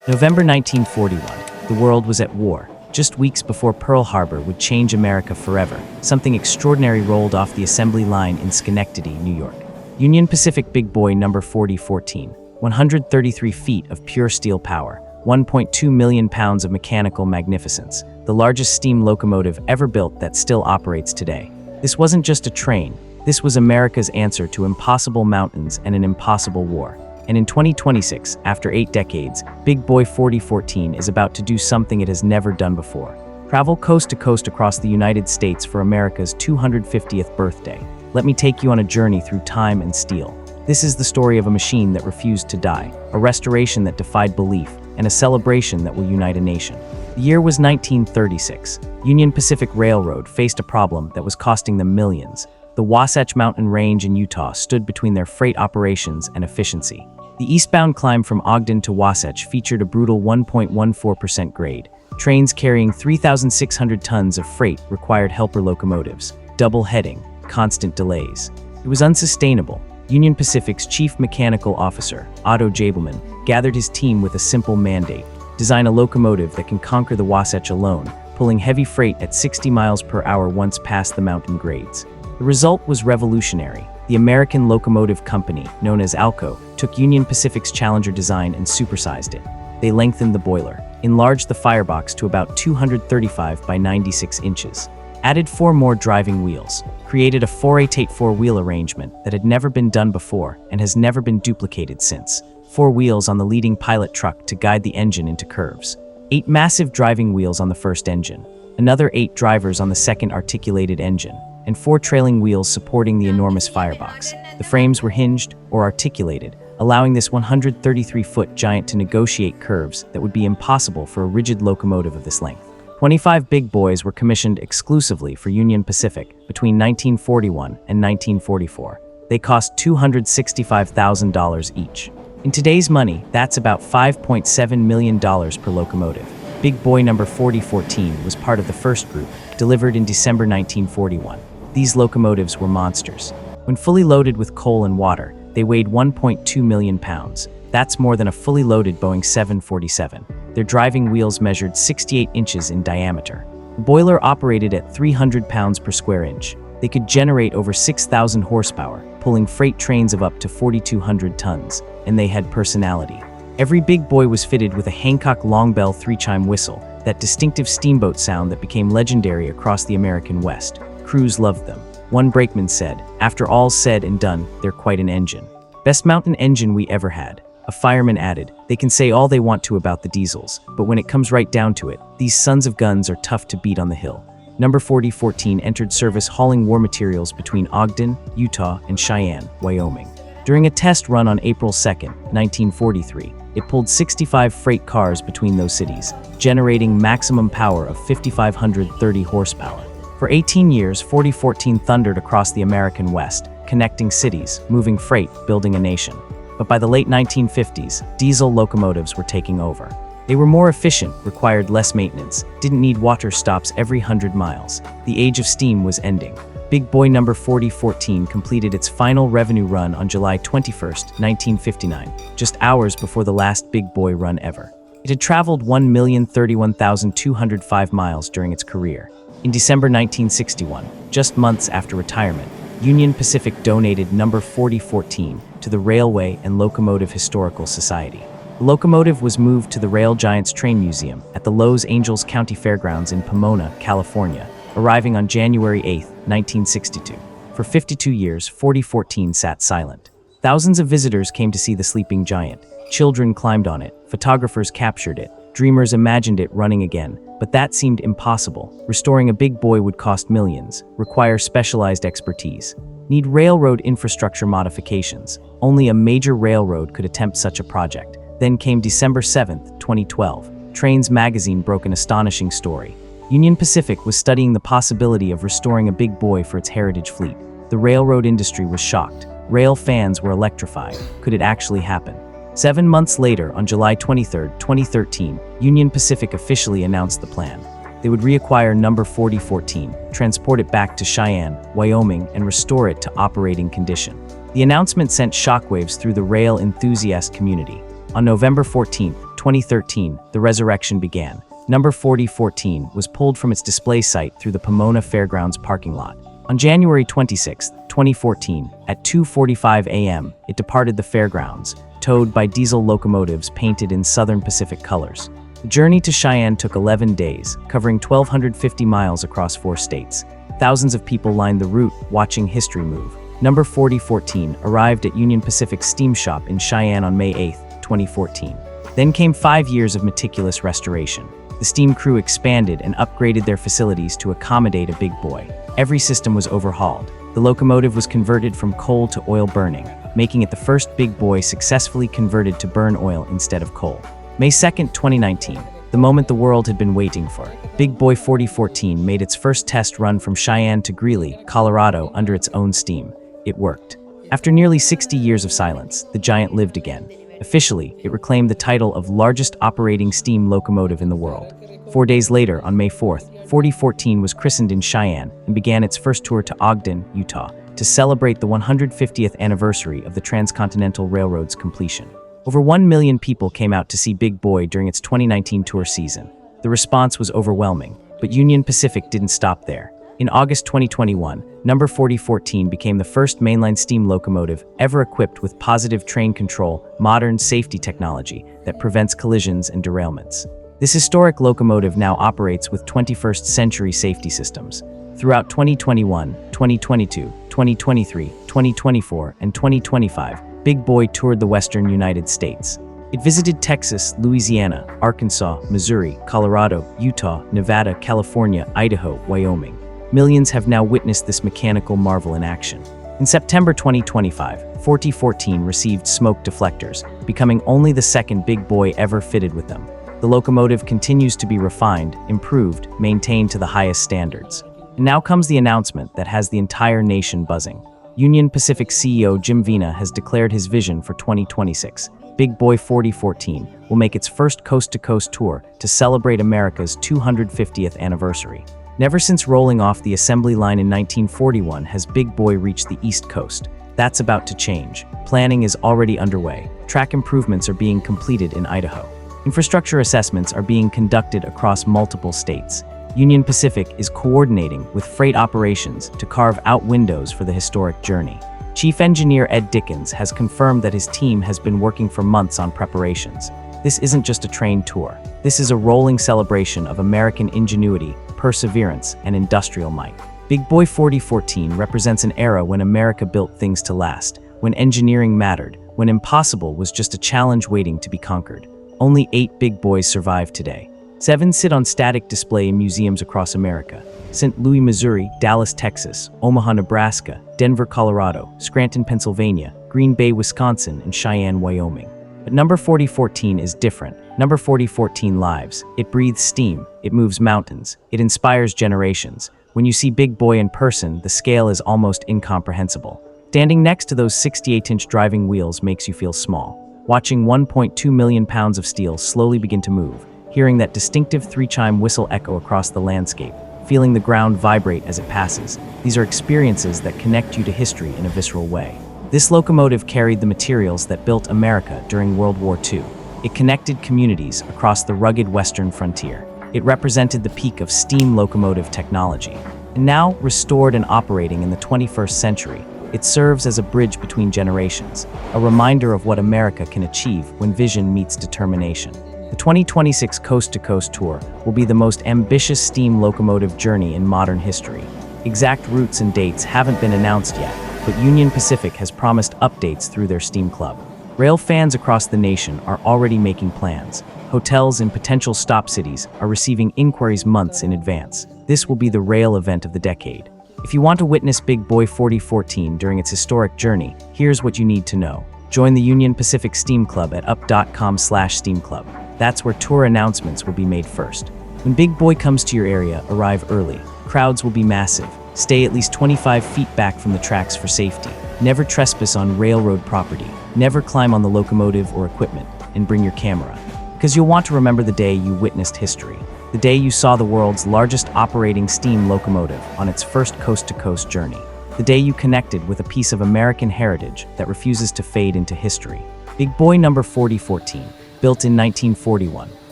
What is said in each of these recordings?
November 1941, the world was at war. Just weeks before Pearl Harbor would change America forever, something extraordinary rolled off the assembly line in Schenectady, New York. Union Pacific Big Boy number 4014, 133 feet of pure steel power, 1.2 million pounds of mechanical magnificence, the largest steam locomotive ever built that still operates today. This wasn't just a train, this was America's answer to impossible mountains and an impossible war. And in 2026, after 8 decades, Big Boy 4014 is about to do something it has never done before. Travel coast to coast across the United States for America's 250th birthday. Let me take you on a journey through time and steel. This is the story of a machine that refused to die, a restoration that defied belief, and a celebration that will unite a nation. The year was 1936. Union Pacific Railroad faced a problem that was costing them millions. The Wasatch Mountain Range in Utah stood between their freight operations and efficiency. The eastbound climb from Ogden to Wasatch featured a brutal 1.14% grade. Trains carrying 3,600 tons of freight required helper locomotives, double heading, constant delays. It was unsustainable. Union Pacific's chief mechanical officer, Otto Jabelman, gathered his team with a simple mandate: design a locomotive that can conquer the Wasatch alone, pulling heavy freight at 60 miles per hour once past the mountain grades. The result was revolutionary. The American Locomotive Company, known as ALCO, took Union Pacific's Challenger design and supersized it. They lengthened the boiler, enlarged the firebox to about 235 by 96 inches, added 4 more driving wheels, created a 4-8-8-4 wheel arrangement that had never been done before and has never been duplicated since. 4 wheels on the leading pilot truck to guide the engine into curves. 8 massive driving wheels on the first engine, another 8 drivers on the second articulated engine, and 4 trailing wheels supporting the enormous firebox. The frames were hinged or articulated, allowing this 133-foot giant to negotiate curves that would be impossible for a rigid locomotive of this length. 25 Big Boys were commissioned exclusively for Union Pacific between 1941 and 1944. They cost $265,000 each. In today's money, that's about $5.7 million per locomotive. Big Boy number 4014 was part of the first group, delivered in December 1941. These locomotives were monsters. When fully loaded with coal and water, they weighed 1.2 million pounds. That's more than a fully loaded Boeing 747. Their driving wheels measured 68 inches in diameter. The boiler operated at 300 pounds per square inch. They could generate over 6,000 horsepower, pulling freight trains of up to 4,200 tons, and they had personality. Every Big Boy was fitted with a Hancock long bell 3-chime whistle, that distinctive steamboat sound that became legendary across the American West. Crews loved them. One brakeman said, "After all's said and done, they're quite an engine. Best mountain engine we ever had." A fireman added, "They can say all they want to about the diesels, but when it comes right down to it, these sons of guns are tough to beat on the hill." Number 4014 entered service hauling war materials between Ogden, Utah, and Cheyenne, Wyoming. During a test run on April 2, 1943, it pulled 65 freight cars between those cities, generating maximum power of 5,530 horsepower. For 18 years, 4014 thundered across the American West, connecting cities, moving freight, building a nation. But by the late 1950s, diesel locomotives were taking over. They were more efficient, required less maintenance, didn't need water stops every 100 miles. The age of steam was ending. Big Boy number 4014 completed its final revenue run on July 21, 1959, just hours before the last Big Boy run ever. It had traveled 1,031,205 miles during its career. In December 1961, just months after retirement, Union Pacific donated number 4014 to the Railway and Locomotive Historical Society. The locomotive was moved to the Rail Giants Train Museum at the Los Angeles County Fairgrounds in Pomona, California, arriving on January 8, 1962. For 52 years, 4014 sat silent. Thousands of visitors came to see the sleeping giant. Children climbed on it, photographers captured it, dreamers imagined it running again, but that seemed impossible. Restoring a Big Boy would cost millions, require specialized expertise, need railroad infrastructure modifications. Only a major railroad could attempt such a project. Then came December 7, 2012. Trains magazine broke an astonishing story. Union Pacific was studying the possibility of restoring a Big Boy for its heritage fleet. The railroad industry was shocked. Rail fans were electrified. Could it actually happen? 7 months later, on July 23, 2013, Union Pacific officially announced the plan. They would reacquire number 4014, transport it back to Cheyenne, Wyoming, and restore it to operating condition. The announcement sent shockwaves through the rail enthusiast community. On November 14, 2013, the resurrection began. Number 4014 was pulled from its display site through the Pomona Fairgrounds parking lot. On January 26, 2014, at 2:45 a.m., it departed the fairgrounds, towed by diesel locomotives painted in Southern Pacific colors. The journey to Cheyenne took 11 days, covering 1,250 miles across 4 states. Thousands of people lined the route, watching history move. Number 4014 arrived at Union Pacific Steam Shop in Cheyenne on May 8, 2014. Then came 5 years of meticulous restoration. The steam crew expanded and upgraded their facilities to accommodate a big boy. Every system was overhauled. The locomotive was converted from coal to oil burning, making it the first big boy successfully converted to burn oil instead of coal. May 2, 2019, the moment the world had been waiting for. Big Boy 4014 made its first test run from Cheyenne to Greeley, Colorado under its own steam. It worked. After nearly 60 years of silence, the giant lived again. Officially, it reclaimed the title of largest operating steam locomotive in the world. 4 days later, on May 4th, 4014 was christened in Cheyenne and began its first tour to Ogden, Utah, to celebrate the 150th anniversary of the Transcontinental Railroad's completion. Over 1 million people came out to see Big Boy during its 2019 tour season. The response was overwhelming, but Union Pacific didn't stop there. In August 2021, number 4014 became the first mainline steam locomotive ever equipped with positive train control, modern safety technology that prevents collisions and derailments. This historic locomotive now operates with 21st century safety systems. Throughout 2021, 2022, 2023, 2024, and 2025, Big Boy toured the western United States. It visited Texas, Louisiana, Arkansas, Missouri, Colorado, Utah, Nevada, California, Idaho, Wyoming. Millions have now witnessed this mechanical marvel in action. In September 2025, 4014 received smoke deflectors, becoming only the second Big Boy ever fitted with them. The locomotive continues to be refined, improved, maintained to the highest standards. And now comes the announcement that has the entire nation buzzing. Union Pacific CEO Jim Vena has declared his vision for 2026. Big Boy 4014 will make its first coast-to-coast tour to celebrate America's 250th anniversary. Never since rolling off the assembly line in 1941 has Big Boy reached the East Coast. That's about to change. Planning is already underway. Track improvements are being completed in Idaho. Infrastructure assessments are being conducted across multiple states. Union Pacific is coordinating with freight operations to carve out windows for the historic journey. Chief Engineer Ed Dickens has confirmed that his team has been working for months on preparations. This isn't just a train tour. This is a rolling celebration of American ingenuity, perseverance, and industrial might. Big Boy 4014 represents an era when America built things to last, when engineering mattered, when impossible was just a challenge waiting to be conquered. Only 8 Big Boys survive today. 7 sit on static display in museums across America: St. Louis, Missouri, Dallas, Texas, Omaha, Nebraska, Denver, Colorado, Scranton, Pennsylvania, Green Bay, Wisconsin, and Cheyenne, Wyoming. But number 4014 is different. Number 4014 lives. It breathes steam. It moves mountains. It inspires generations. When you see Big Boy in person, the scale is almost incomprehensible. Standing next to those 68-inch driving wheels makes you feel small. Watching 1.2 million pounds of steel slowly begin to move, hearing that distinctive 3-chime whistle echo across the landscape, feeling the ground vibrate as it passes. These are experiences that connect you to history in a visceral way. This locomotive carried the materials that built America during World War II. It connected communities across the rugged western frontier. It represented the peak of steam locomotive technology. And now, restored and operating in the 21st century, it serves as a bridge between generations, a reminder of what America can achieve when vision meets determination. The 2026 Coast to Coast Tour will be the most ambitious steam locomotive journey in modern history. Exact routes and dates haven't been announced yet, but Union Pacific has promised updates through their Steam Club. Rail fans across the nation are already making plans. Hotels in potential stop cities are receiving inquiries months in advance. This will be the rail event of the decade. If you want to witness Big Boy 4014 during its historic journey, here's what you need to know. Join the Union Pacific Steam Club at up.com/steamclub. That's where tour announcements will be made first. When Big Boy comes to your area, arrive early. Crowds will be massive. Stay at least 25 feet back from the tracks for safety. Never trespass on railroad property. Never climb on the locomotive or equipment, and bring your camera. Because you'll want to remember the day you witnessed history. The day you saw the world's largest operating steam locomotive on its first coast-to-coast journey. The day you connected with a piece of American heritage that refuses to fade into history. Big Boy number 4014, built in 1941,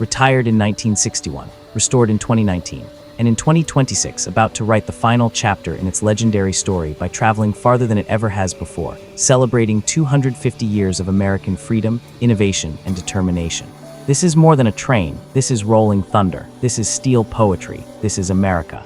retired in 1961, restored in 2019, and in 2026 about to write the final chapter in its legendary story by traveling farther than it ever has before, celebrating 250 years of American freedom, innovation, and determination. This is more than a train. This is rolling thunder. This is steel poetry. This is America.